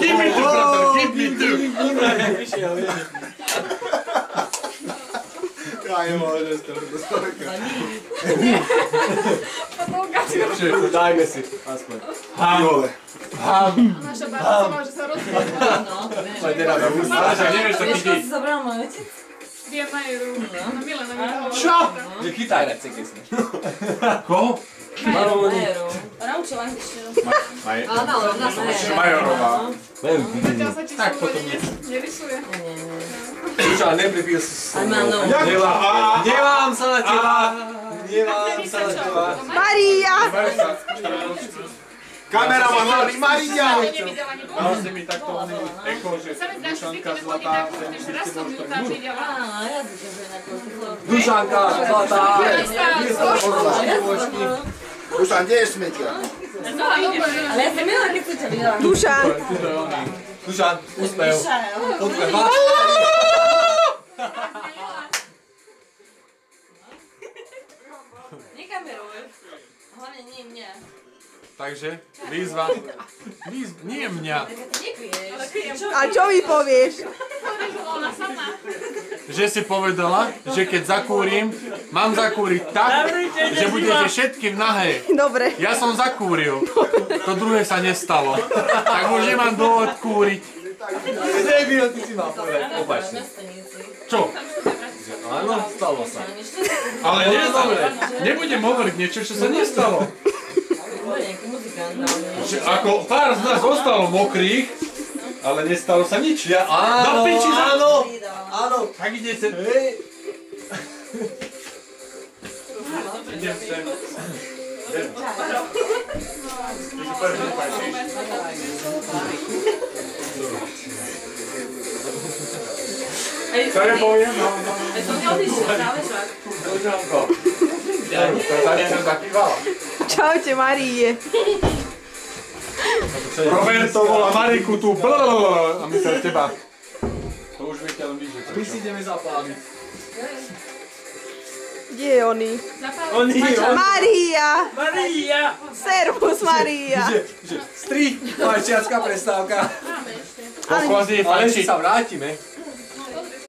Give me two, brother, give me two. Ja nemôžem z toho dostávka. Dajme si, aspoň. Naša bába sa má, že sa rozhodne. Nevieš to Vieš, chytí. koho si zabral môj otec? Viem na Jeru. Na Milena mi to hovorí. Čo? Chytaj na cekesne. Koho? Majeru. Raučo, angličtinu. Áno, rovná sa Majorová. Zatiaľ sa ti Tak slovo potom nie. nerysuje. Čo, nepripil si Áno. Nemám sa na teba. Nemám sa na teba. Maria! Kamera má hlavný Maria! Mal ste mi takto eko, že Dušanka zlatá, Dušanka, zlatá. Dušan, kde je smetia? Ale ja som milá, keď som ťa videla. Dušan! Dušan, úsmev. Odkaz vás. Nekameruj. Hlavne nie mňa. Takže, výzva. Nie mňa. Tak ty nekvieš. A čo mi povieš? Že si povedala, že keď zakúrim, mám zakúriť tak, že budete všetky v nahé. Dobre. Ja som zakúril. To druhé sa nestalo. Tak už nemám dôvod kúriť. Debil, ty si mal povedať opačne. Čo? Áno, stalo sa. Ale nebudem hovoriť niečo, čo sa nestalo. Že ako pár z nás zostalo mokrých, ale nestalo sa nič. Áno, áno, áno. Tak idete. Idem sem. Čo je poviem? To neodlišil, práve však. Dušanko. To som zakývala. Čaute Marie. Roberto volá Mariku tu blablabla a myslel teba. To už viete len vy, že My si ideme zapáliť. Kde je oni? Oni, Maria! Maria! Servus Maria! Stri, fajčiacká prestávka. Pochod je Ale fajčiť. ešte sa vrátime.